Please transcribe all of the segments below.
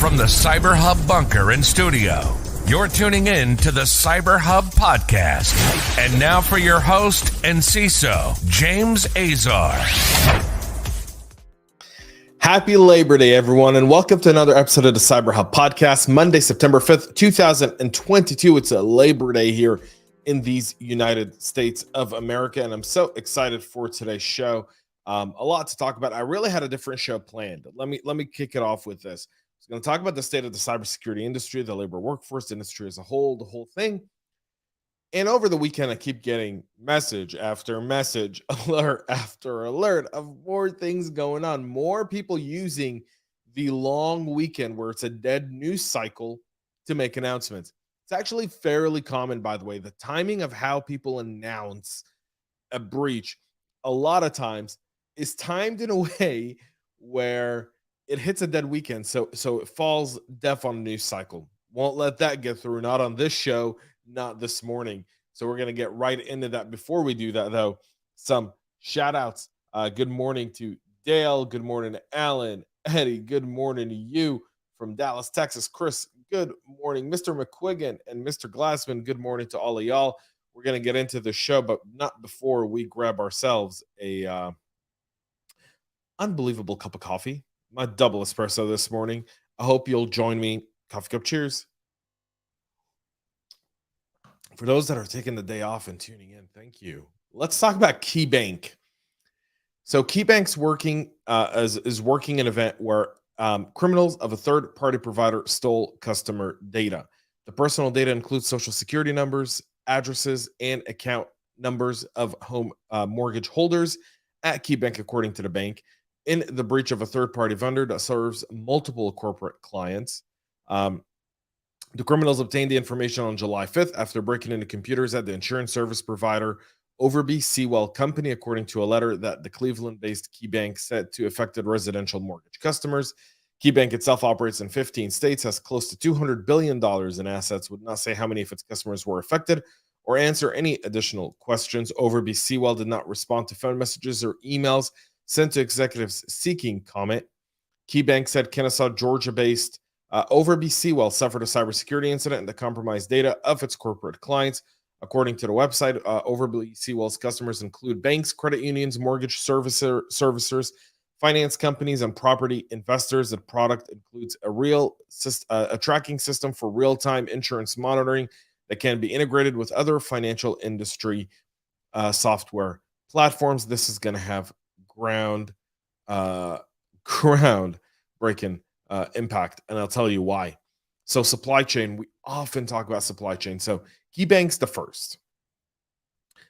From the CyberHub bunker and studio, you're tuning in to the CyberHub Podcast. And now for your host and CISO, James Azar. Happy Labor Day, everyone, and welcome to another episode of the CyberHub Podcast. Monday, September 5th, 2022. It's a Labor Day here in these United States of America, and I'm so excited for today's show. A lot to talk about. I really had a different show planned. Let me kick it off with this. I'm going to talk about the state of the cybersecurity industry, the labor workforce industry as a whole, the whole thing. And over the weekend, I keep getting message after message, alert after alert of more things going on, more people using the long weekend where it's a dead news cycle to make announcements. It's actually fairly common, by the way, the timing of how people announce a breach a lot of times is timed in a way where it hits a dead weekend, so it falls deaf on the news cycle. Won't let that get through, not on this show, not this morning. So we're going to get right into that. Before we do that, though, some shout outs. Good morning to Dale. Good morning to Alan. Eddie, good morning to you from Dallas, Texas. Chris, good morning. Mr. McQuiggan and Mr. Glassman, good morning to all of y'all. We're going to get into the show, but not before we grab ourselves a unbelievable cup of coffee. My double espresso this morning. I hope you'll join me. Coffee cup cheers. For those that are taking the day off and tuning in, thank you. Let's talk about KeyBank. So KeyBank's working is working an event where criminals of a third-party provider stole customer data. The personal data includes social security numbers, addresses, and account numbers of home mortgage holders at KeyBank, according to the bank. In the breach of a third-party vendor that serves multiple corporate clients. The criminals obtained the information on July 5th after breaking into computers at the insurance service provider Overby Sewell Company, according to a letter that the Cleveland-based KeyBank sent to affected residential mortgage customers. KeyBank itself operates in 15 states, has close to $200 billion in assets, would not say how many of its customers were affected or answer any additional questions. Overby Sewell did not respond to phone messages or emails sent to executives seeking comment. KeyBank said Kennesaw, Georgia-based Overby Sewell suffered a cybersecurity incident that compromised data of its corporate clients. According to the website, Overby Sewell's customers include banks, credit unions, mortgage servicers, finance companies, and property investors. The product includes a tracking system for real-time insurance monitoring that can be integrated with other financial industry software platforms. This is going to have ground uh, ground breaking impact, and I'll tell you why. So supply chain, we often talk about supply chain. So KeyBank's the first.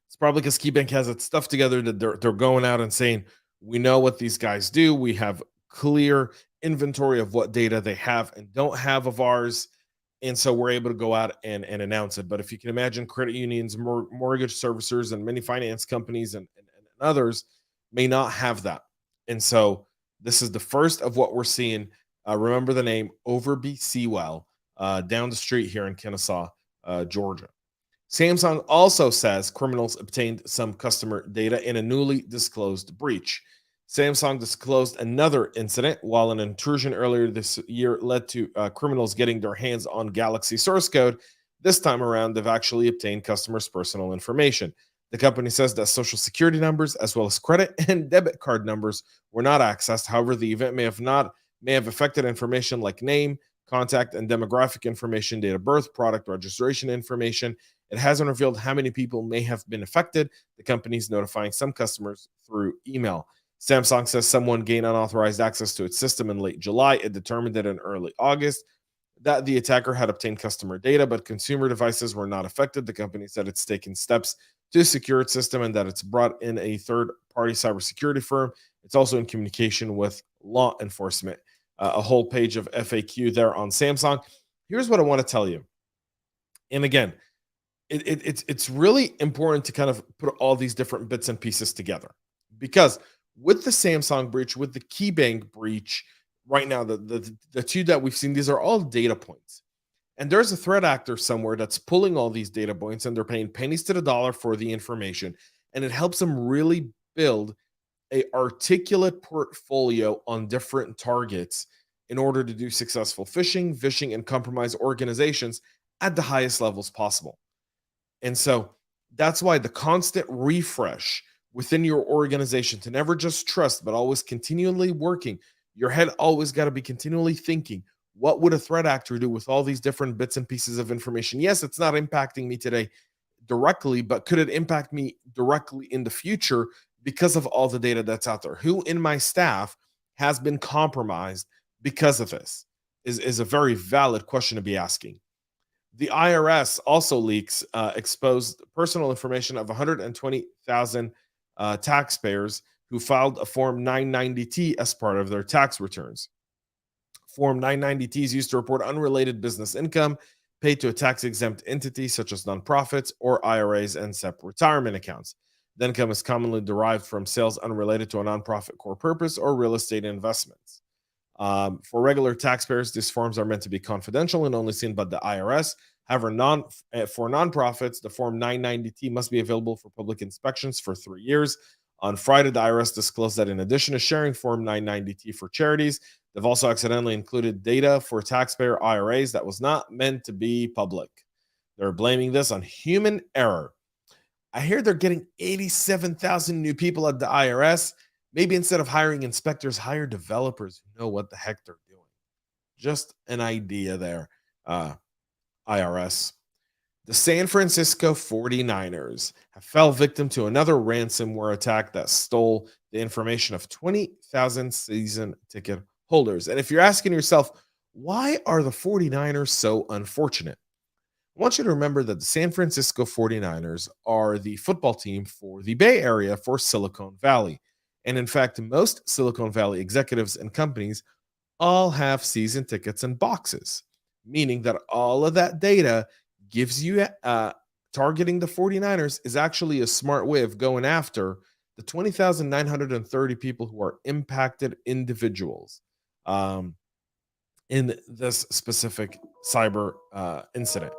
It's probably because KeyBank has its stuff together that they're going out and saying, we know what these guys do. We have clear inventory of what data they have and don't have of ours. And so we're able to go out and announce it. But if you can imagine, credit unions, mortgage servicers, and many finance companies and others may not have that. And so this is the first of what we're seeing. Remember the name Overby Sewell, down the street here in Kennesaw, Georgia. Samsung also says criminals obtained some customer data in a newly disclosed breach. Samsung disclosed another incident while an intrusion earlier this year led to criminals getting their hands on Galaxy source code. This time around, they've actually obtained customers' personal information. The company says that social security numbers, as well as credit and debit card numbers, were not accessed. However, the event may have affected information like name, contact, and demographic information, date of birth, product registration information. It hasn't revealed how many people may have been affected. The company is notifying some customers through email. Samsung says someone gained unauthorized access to its system in late July. It determined that in early August that the attacker had obtained customer data, but consumer devices were not affected. The company said it's taken steps to secure its system and that it's brought in a third-party cybersecurity firm. It's also in communication with law enforcement. A whole page of FAQ there on Samsung. Here's what I want to tell you. And again, it's really important to kind of put all these different bits and pieces together, because with the Samsung breach, with the KeyBank breach, right now, the two that we've seen, these are all data points. And there's a threat actor somewhere that's pulling all these data points, and they're paying pennies to the dollar for the information. And it helps them really build a articulate portfolio on different targets in order to do successful phishing, and compromise organizations at the highest levels possible. And so that's why the constant refresh within your organization, to never just trust, but always continually working. Your head always got to be continually thinking, what would a threat actor do with all these different bits and pieces of information? Yes, it's not impacting me today directly, but could it impact me directly in the future because of all the data that's out there? Who in my staff has been compromised because of this is a very valid question to be asking. The IRS also leaks exposed personal information of 120,000 taxpayers who filed a Form 990T as part of their tax returns. Form 990T is used to report unrelated business income paid to a tax-exempt entity such as nonprofits or IRAs and SEP retirement accounts. The income is commonly derived from sales unrelated to a nonprofit core purpose or real estate investments. For regular taxpayers, these forms are meant to be confidential and only seen by the IRS. However, for nonprofits, the Form 990T must be available for public inspections for 3 years. On Friday, the IRS disclosed that in addition to sharing Form 990T for charities, they've also accidentally included data for taxpayer IRAs that was not meant to be public. They're blaming this on human error. I hear they're getting 87,000 new people at the IRS. Maybe instead of hiring inspectors, hire developers who know what the heck they're doing. Just an idea there, IRS. The San Francisco 49ers have fell victim to another ransomware attack that stole the information of 20,000 season ticket holders. And if you're asking yourself, why are the 49ers so unfortunate? I want you to remember that the San Francisco 49ers are the football team for the Bay Area for Silicon Valley. And in fact, most Silicon Valley executives and companies all have season tickets and boxes, meaning that all of that data gives you targeting the 49ers is actually a smart way of going after the 20,930 people who are impacted individuals in this specific cyber incident.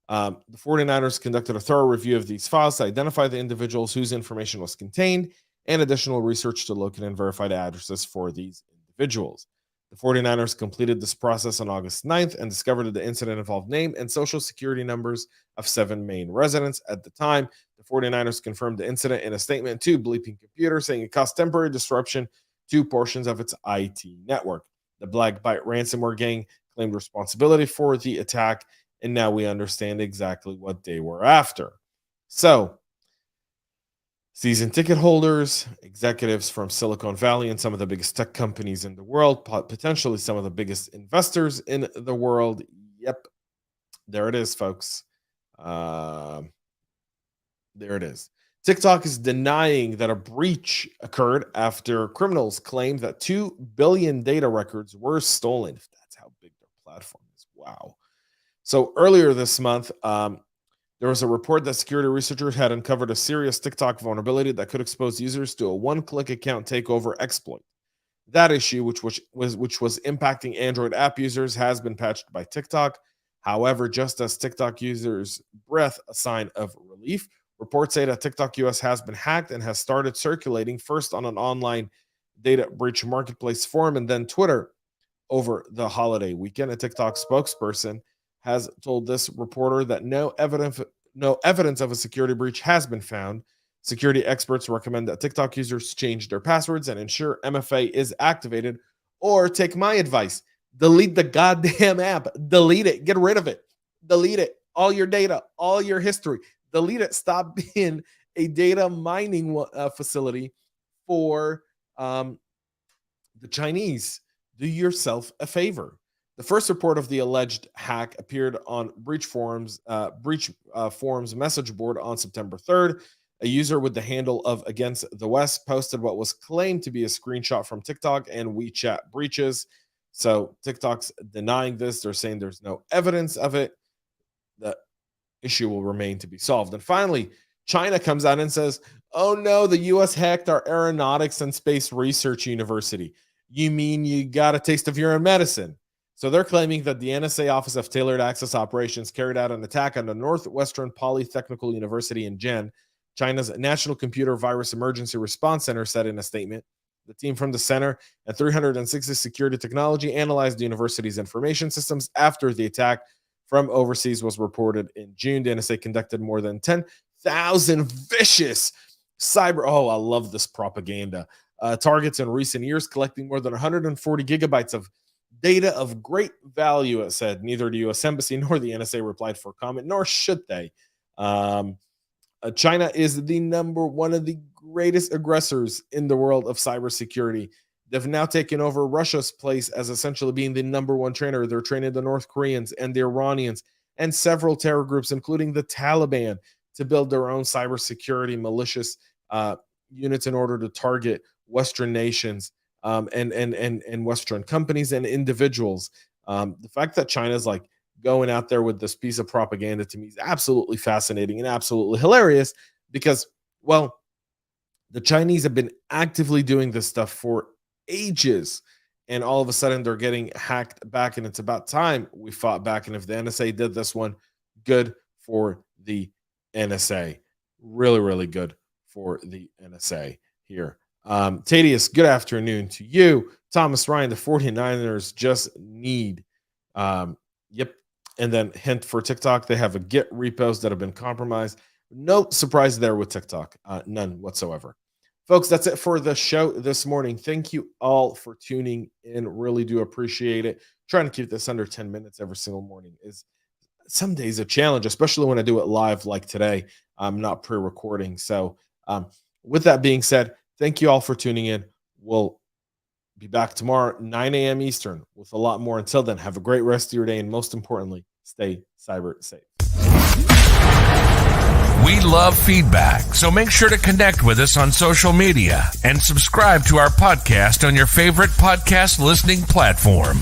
The 49ers conducted a thorough review of these files to identify the individuals whose information was contained and additional research to locate and verify the addresses for these individuals. The 49ers completed this process on August 9th and discovered that the incident involved name and social security numbers of 7 Maine residents. At the time, the 49ers confirmed the incident in a statement to Bleeping Computer, saying it caused temporary disruption to portions of its IT network. The Blackbyte ransomware gang claimed responsibility for the attack, and now we understand exactly what they were after. So, Season ticket holders, executives from Silicon Valley and some of the biggest tech companies in the world, potentially some of the biggest investors in the world. Yep, there it is, folks. There it is. TikTok is denying that a breach occurred after criminals claimed that 2 billion data records were stolen. If that's how big their platform is. Wow. So earlier this month, there was a report that security researchers had uncovered a serious TikTok vulnerability that could expose users to a one-click account takeover exploit. That issue, which was impacting Android app users, has been patched by TikTok. However, just as TikTok users breathe a sign of relief, reports say that TikTok US has been hacked and has started circulating first on an online data breach marketplace forum and then Twitter over the holiday weekend. A TikTok spokesperson has told this reporter that no evidence of a security breach has been found. Security experts recommend that TikTok users change their passwords and ensure MFA is activated, or take my advice, delete the goddamn app. Delete it. Get rid of it. Delete it. All your data, all your history. Delete it. Stop being a data mining facility for the Chinese. Do yourself a favor. The first report of the alleged hack appeared on breach forums message board on September 3rd. A user with the handle of Against the West posted what was claimed to be a screenshot from TikTok and WeChat breaches. So TikTok's denying this. They're saying there's no evidence of it. The issue will remain to be solved. And finally, China comes out and says, oh no, the US hacked our Aeronautics and Space Research University. You mean you got a taste of your own medicine? So they're claiming that the NSA Office of Tailored Access Operations carried out an attack on the Northwestern Polytechnical University in Jen. China's National Computer Virus Emergency Response Center said in a statement, the team from the center and 360 Security Technology analyzed the university's information systems after the attack from overseas was reported in June. The NSA conducted more than 10,000 vicious cyber, I love this propaganda, targets in recent years, collecting more than 140 gigabytes of data of great value, it said. Neither the U.S. Embassy nor the NSA replied for comment, nor should they. China is one of the greatest aggressors in the world of cybersecurity. They've now taken over Russia's place as essentially being the number one trainer. They're training the North Koreans and the Iranians and several terror groups, including the Taliban, to build their own cybersecurity malicious units in order to target Western nations and Western companies and individuals. The fact that China's like going out there with this piece of propaganda to me is absolutely fascinating and absolutely hilarious because, well, the Chinese have been actively doing this stuff for ages, and all of a sudden they're getting hacked back, and it's about time we fought back. And if the NSA did this one, good for the NSA. Really, really good for the NSA here. Tadius, good afternoon to you. Thomas Ryan, the 49ers just need, yep. And then hint for TikTok, they have a Git repos that have been compromised. No surprise there with TikTok, none whatsoever. Folks, that's it for the show this morning. Thank you all for tuning in. Really do appreciate it. Trying to keep this under 10 minutes every single morning is some days a challenge, especially when I do it live like today. I'm not pre-recording. So with that being said, thank you all for tuning in. We'll be back tomorrow, 9 a.m. Eastern, with a lot more. Until then, have a great rest of your day. And most importantly, stay cyber safe. We love feedback, so make sure to connect with us on social media and subscribe to our podcast on your favorite podcast listening platform.